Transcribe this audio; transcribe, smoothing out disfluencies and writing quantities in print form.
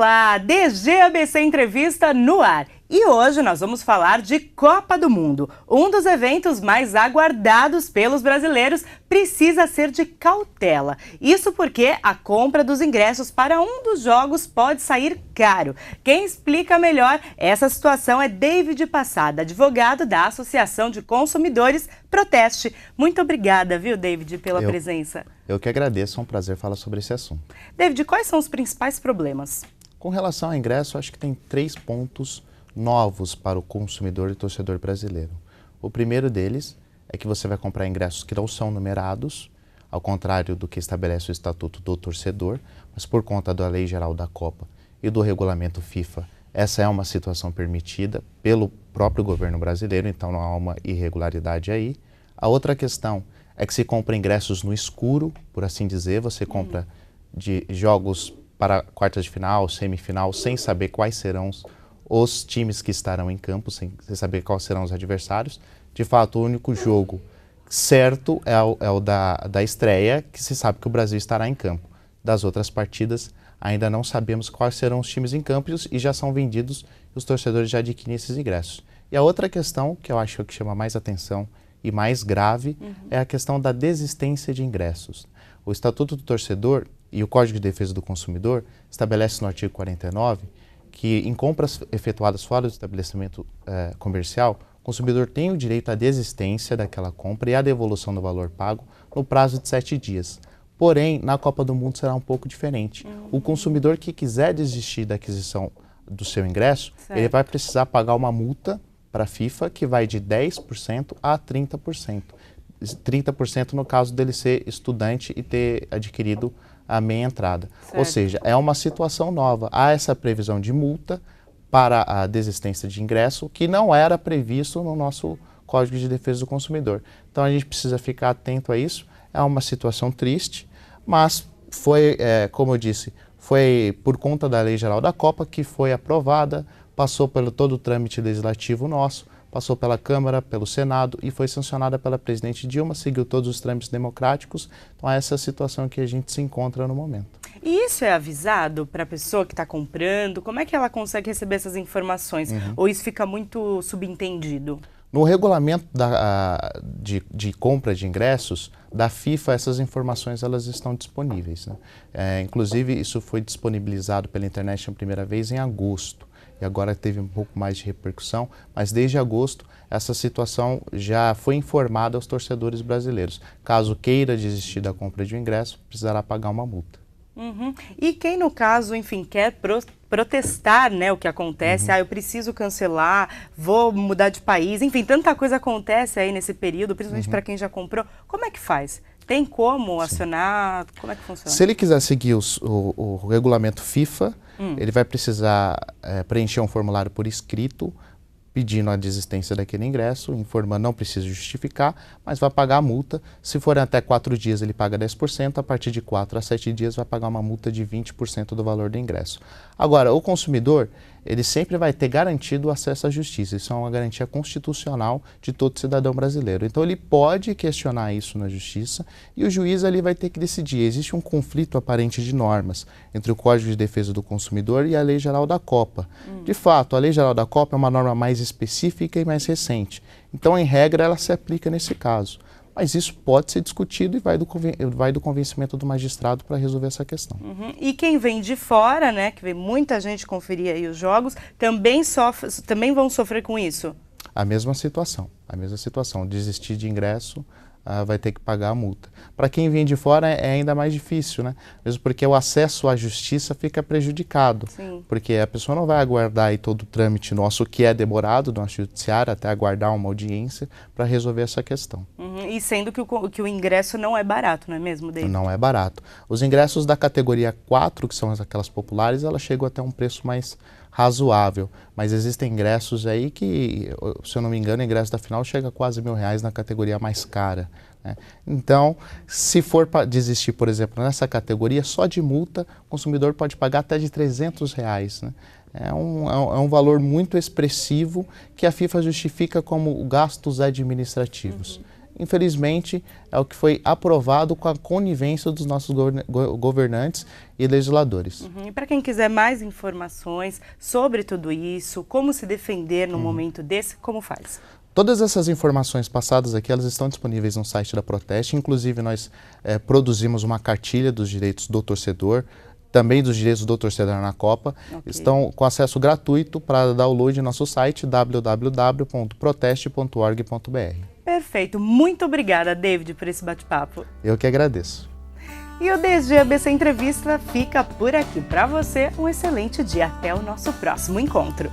Olá, DG ABC Entrevista no ar. E hoje nós vamos falar de Copa do Mundo. Um dos eventos mais aguardados pelos brasileiros precisa ser de cautela. Isso porque a compra dos ingressos para um dos jogos pode sair caro. Quem explica melhor essa situação é David Passada, advogado da Associação de Consumidores Proteste. Muito obrigada, viu, David, pela presença. Eu que agradeço, é um prazer falar sobre esse assunto. David, quais são os principais problemas? Com relação ao ingresso, acho que tem 3 pontos novos para o consumidor e torcedor brasileiro. O primeiro deles é que você vai comprar ingressos que não são numerados, ao contrário do que estabelece o Estatuto do Torcedor, mas por conta da Lei Geral da Copa e do regulamento FIFA, essa é uma situação permitida pelo próprio governo brasileiro, então não há uma irregularidade aí. A outra questão é que se compra ingressos no escuro, por assim dizer, você compra de jogos para quartas de final, semifinal, sem saber quais serão os times que estarão em campo, sem saber quais serão os adversários. De fato, o único jogo certo é o da estreia, que se sabe que o Brasil estará em campo. Das outras partidas, ainda não sabemos quais serão os times em campo e já são vendidos e os torcedores já adquirem esses ingressos. E a outra questão, que eu acho que chama mais atenção e mais grave, é a questão da desistência de ingressos. O Estatuto do Torcedor e o Código de Defesa do Consumidor estabelece no artigo 49 que em compras efetuadas fora do estabelecimento comercial, o consumidor tem o direito à desistência daquela compra e à devolução do valor pago no prazo de 7 dias. Porém, na Copa do Mundo será um pouco diferente. O consumidor que quiser desistir da aquisição do seu ingresso, ele vai precisar pagar uma multa para a FIFA que vai de 10% a 30%. 30% no caso dele ser estudante e ter adquirido a meia entrada. Certo. Ou seja, é uma situação nova. Há essa previsão de multa para a desistência de ingresso que não era previsto no nosso Código de Defesa do Consumidor. Então a gente precisa ficar atento a isso. É uma situação triste, mas foi, como eu disse, foi por conta da Lei Geral da Copa que foi aprovada, passou pelo todo o trâmite legislativo nosso, passou pela Câmara, pelo Senado e foi sancionada pela presidente Dilma, seguiu todos os trâmites democráticos. Então, essa é a situação que a gente se encontra no momento. E isso é avisado para a pessoa que está comprando? Como é que ela consegue receber essas informações? Ou isso fica muito subentendido? No regulamento de compra de ingressos da FIFA, essas informações elas estão disponíveis, né? Inclusive, isso foi disponibilizado pela internet a primeira vez em agosto. E agora teve um pouco mais de repercussão, mas desde agosto essa situação já foi informada aos torcedores brasileiros. Caso queira desistir da compra de um ingresso, precisará pagar uma multa. E quem, no caso, enfim, quer protestar, né, o que acontece, eu preciso cancelar, vou mudar de país, enfim, tanta coisa acontece aí nesse período, principalmente para quem já comprou, como é que faz? Tem como acionar? Como é que funciona? Se ele quiser seguir o regulamento FIFA, ele vai precisar preencher um formulário por escrito, pedindo a desistência daquele ingresso, informando não precisa justificar, mas vai pagar a multa. Se for até 4 dias, ele paga 10%, a partir de 4 a 7 dias vai pagar uma multa de 20% do valor do ingresso. Agora, o consumidor, ele sempre vai ter garantido o acesso à justiça. Isso é uma garantia constitucional de todo cidadão brasileiro. Então, ele pode questionar isso na justiça e o juiz ali vai ter que decidir. Existe um conflito aparente de normas entre o Código de Defesa do Consumidor e a Lei Geral da Copa. De fato, a Lei Geral da Copa é uma norma mais específica e mais recente. Então, em regra, ela se aplica nesse caso. Mas isso pode ser discutido e vai do convencimento do magistrado para resolver essa questão. E quem vem de fora, né, que vem muita gente conferir aí os jogos, também vão sofrer com isso? A mesma situação. Desistir de ingresso vai ter que pagar a multa. Para quem vem de fora é ainda mais difícil, né? Mesmo porque o acesso à justiça fica prejudicado. Sim. Porque a pessoa não vai aguardar aí todo o trâmite nosso, que é demorado, do nosso judiciário, até aguardar uma audiência para resolver essa questão. E sendo que o ingresso não é barato, não é mesmo, David? Não é barato. Os ingressos da categoria 4, que são aquelas populares, elas chegam até um preço mais razoável, mas existem ingressos aí que, se eu não me engano, o ingresso da final chega a quase R$1.000 na categoria mais cara, né? Então, se for para desistir, por exemplo, nessa categoria, só de multa, o consumidor pode pagar até de R$300, né? É um valor muito expressivo que a FIFA justifica como gastos administrativos. infelizmente, é o que foi aprovado com a conivência dos nossos governantes e legisladores. E para quem quiser mais informações sobre tudo isso, como se defender no momento desse, como faz? Todas essas informações passadas aqui, elas estão disponíveis no site da Proteste. Inclusive, nós produzimos uma cartilha dos direitos do torcedor, também dos direitos do torcedor na Copa. Estão com acesso gratuito para download no nosso site www.proteste.org.br. Perfeito. Muito obrigada, David, por esse bate-papo. Eu que agradeço. E o Desde ABC Entrevista fica por aqui. Para você, um excelente dia. Até o nosso próximo encontro.